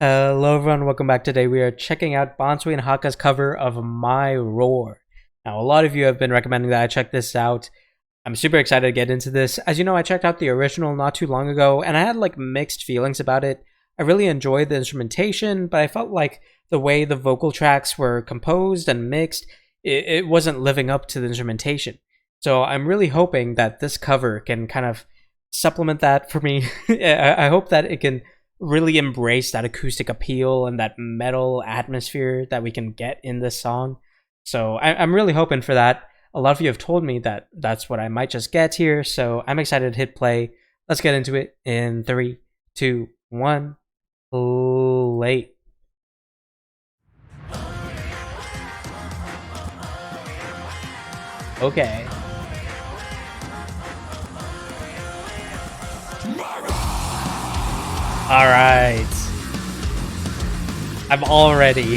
Hello everyone, welcome back. Today we are checking out Banzoin Hakka's cover of My Roar. Now a lot of you have been recommending that I check this out. I'm super excited to get into this. As you know, I checked out the original not too long ago and I had like mixed feelings about it. I really enjoyed the instrumentation, but I felt like the way the vocal tracks were composed and mixed, it wasn't living up to the instrumentation. So I'm really hoping that this cover can kind of supplement that for me. I hope that it can really embrace that acoustic appeal and that metal atmosphere that we can get in this song. So I'm really hoping for that. A lot of you have told me that that's what I might just get here, so I'm excited to hit play. Let's get into it in 3, 2, 1, play. Okay. Alright. I'm already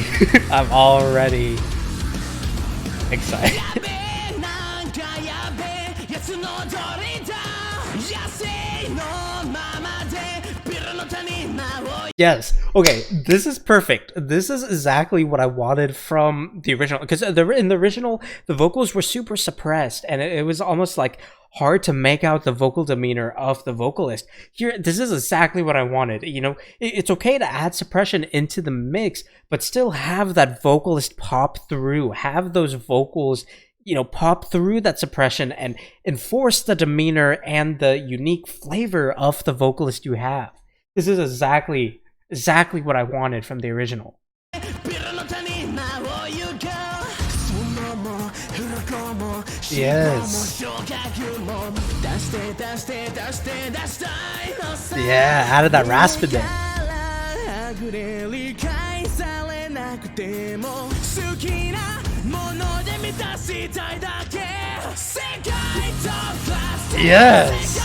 excited. Yes. Okay, this is perfect. This is exactly what I wanted from the original. Because in the original, the vocals were super suppressed, and it was almost like hard to make out the vocal demeanor of the vocalist. Here, this is exactly what I wanted. You know, it's okay to add suppression into the mix, but still have that vocalist pop through. Have those vocals, you know, pop through that suppression and enforce the demeanor and the unique flavor of the vocalist you have. This is exactly what I wanted from the original. Yes. Yeah, added that rasp in there. Yes.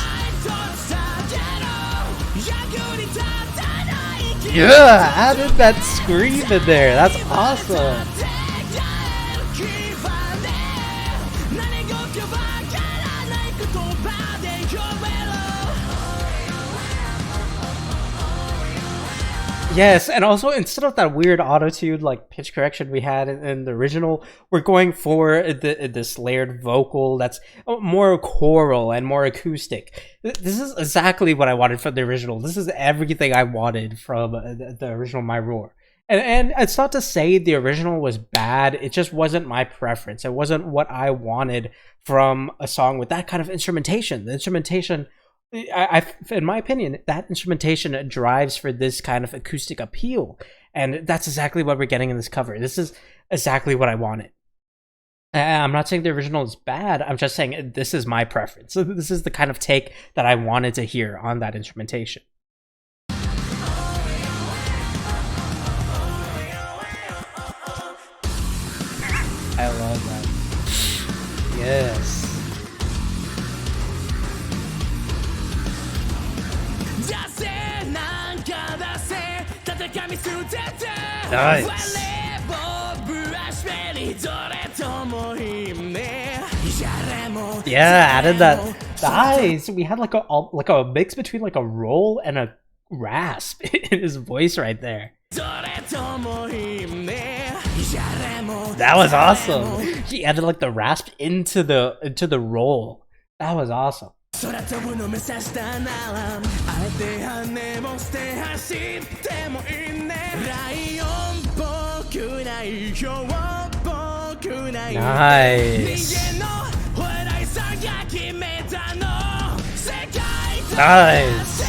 Yeah, added that scream in there. That's awesome. Yes, and also instead of that weird auto-tuned like pitch correction we had in the original, we're going for this layered vocal that's more choral and more acoustic. This is exactly what I wanted from the original. This is everything I wanted from the original My Roar. And it's not to say the original was bad, it just wasn't my preference. It wasn't what I wanted from a song with that kind of instrumentation. The instrumentation, in my opinion, that instrumentation drives for this kind of acoustic appeal, and that's exactly what we're getting in this cover. This is exactly what I wanted. I'm not saying the original is bad, I'm just saying this is my preference. So this is the kind of take that I wanted to hear on that instrumentation. I love that. Yes. Nice. Yeah, added that. Nice. We had like a mix between like a roll and a rasp in his voice right there. That was awesome. He added like the rasp into the roll. That was awesome. Nice. Nice.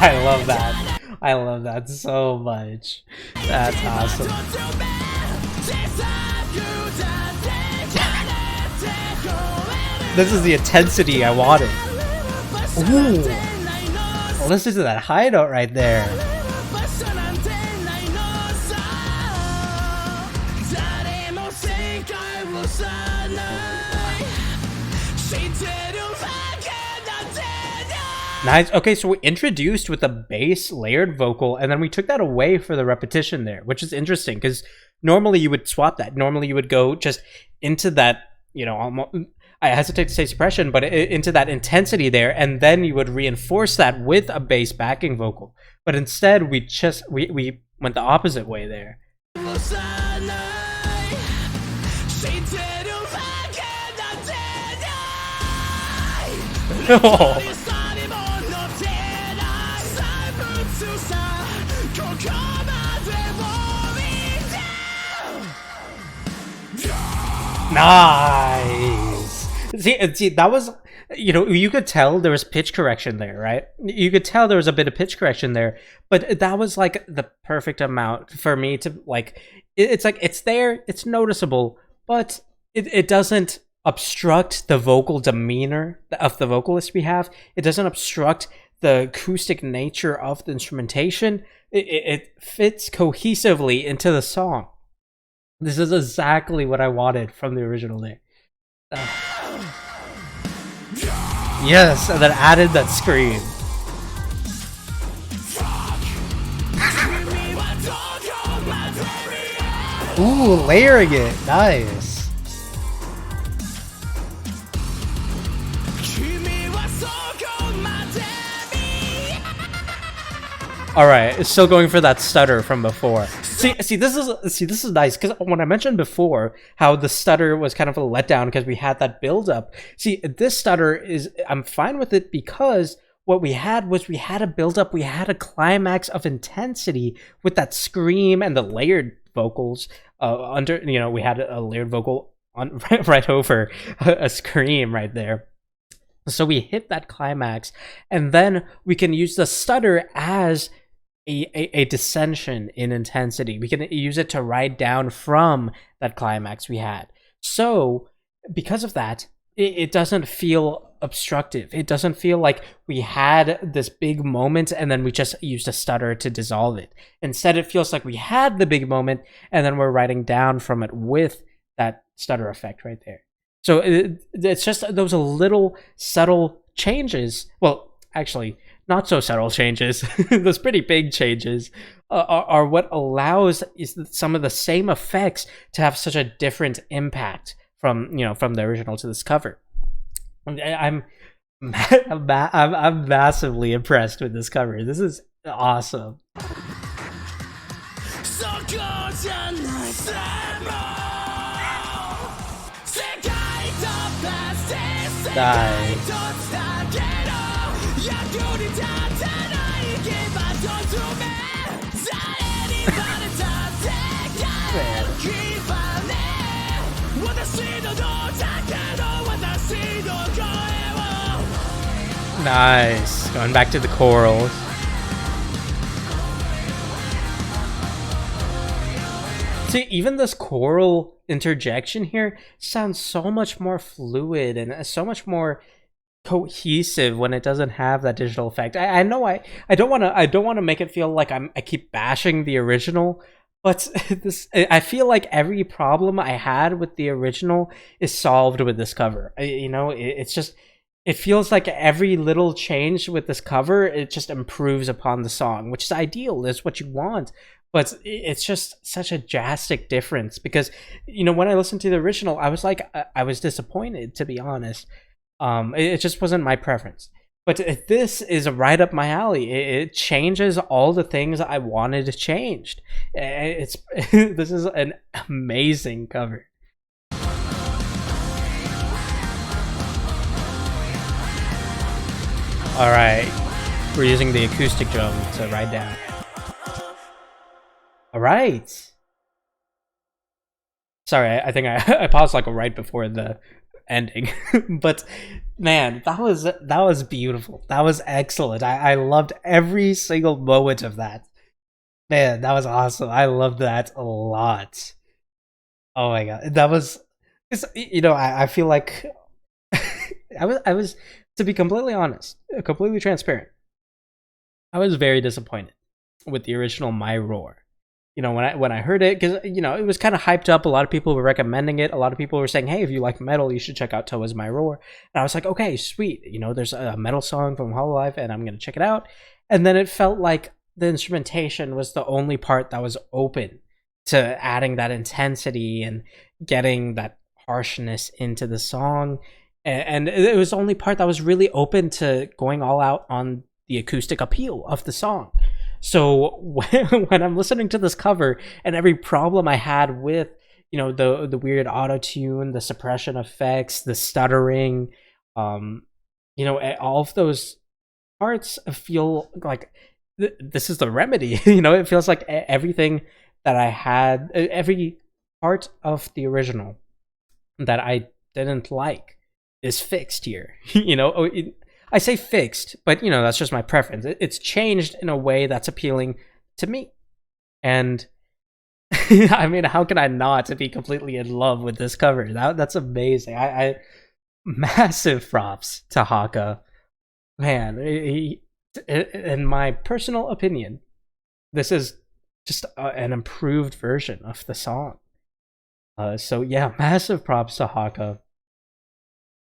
I love that. I love that so much. That's awesome. This is the intensity I wanted. Ooh. Listen to that high note right there. Nice. Okay, so we introduced with a bass layered vocal, and then we took that away for the repetition there, which is interesting because normally you would swap that. Normally you would go just into that you know, almost, I hesitate to say suppression, but into that intensity there, and then you would reinforce that with a bass backing vocal. But instead, we went the opposite way there. Oh. Nice. See, that was, you know, you could tell there was pitch correction there, right? You could tell there was a bit of pitch correction there, but that was like the perfect amount for me to like. It's like it's there, it's noticeable, but it doesn't obstruct the vocal demeanor of the vocalist we have. It doesn't obstruct the acoustic nature of the instrumentation. It fits cohesively into the song. This is exactly what I wanted from the original there. Yes, and then added that scream. Ooh, layering it. Nice. All right, still going for that stutter from before. See, this is nice because when I mentioned before how the stutter was kind of a letdown because we had that build up. See, this stutter I'm fine with it because what we had a build up, we had a climax of intensity with that scream and the layered vocals under. You know, we had a layered vocal on right over a scream right there. So we hit that climax, and then we can use the stutter as a dissension in intensity. We can use it to ride down from that climax we had. So because of that, it doesn't feel obstructive. It doesn't feel like we had this big moment and then we just used a stutter to dissolve it. Instead, it feels like we had the big moment and then we're riding down from it with that stutter effect right there. So it's just those little subtle changes. Well, actually, not so subtle changes. Those pretty big changes are what allows some of the same effects to have such a different impact from the original to this cover. I'm massively impressed with this cover. This is awesome. Nice. Nice. Going back to the chorals. See, even this choral interjection here sounds so much more fluid and so much more cohesive when it doesn't have that digital effect. I know I don't want to make it feel like I keep bashing the original, but I feel like every problem I had with the original is solved with this cover. It's just, it feels like every little change with this cover, it just improves upon the song, which is ideal, is what you want. But it's just such a drastic difference because, when I listened to the original, I was disappointed, to be honest. It just wasn't my preference. But this is right up my alley. It changes all the things I wanted changed. This is an amazing cover. All right, we're using the acoustic drum to ride down. All right. Sorry, I think I paused like right before the ending, but man, that was beautiful. That was excellent. I loved every single moment of that. Man, that was awesome. I loved that a lot. Oh my god, that was. I feel like I was to be completely honest, completely transparent. I was very disappointed with the original My Roar. When I heard it, because it was kind of hyped up. A lot of people were recommending it. A lot of people were saying, hey, if you like metal, you should check out Towa's My Roar. And I was like, okay, sweet. There's a metal song from hololive and I'm gonna check it out. And then it felt like the instrumentation was the only part that was open to adding that intensity and getting that harshness into the song, and it was the only part that was really open to going all out on the acoustic appeal of the song. So when I'm listening to this cover and every problem I had with, you know, the weird auto tune, the suppression effects, the stuttering, you know, all of those parts feel like this is the remedy. You know, it feels like everything that I had, every part of the original that I didn't like is fixed here. You know, I say fixed, but you know, that's just my preference. It's changed in a way that's appealing to me. And I mean, how can I not be completely in love with this cover? That's amazing. I massive props to Hakka. Man, in my personal opinion, this is just an improved version of the song. So yeah, massive props to Hakka.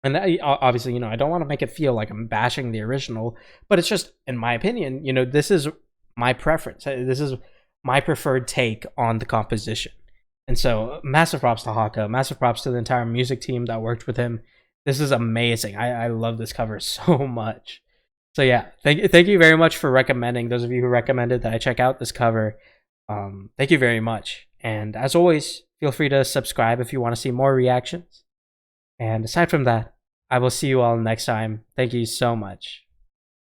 And obviously, you know, I don't want to make it feel like I'm bashing the original, but it's just, in my opinion, you know, this is my preference. This is my preferred take on the composition. And so massive props to Hakka, massive props to the entire music team that worked with him. This is amazing. I love this cover so much. So yeah, thank you very much for recommending. Those of you who recommended that I check out this cover, thank you very much. And as always, feel free to subscribe if you want to see more reactions. And aside from that, I will see you all next time. Thank you so much.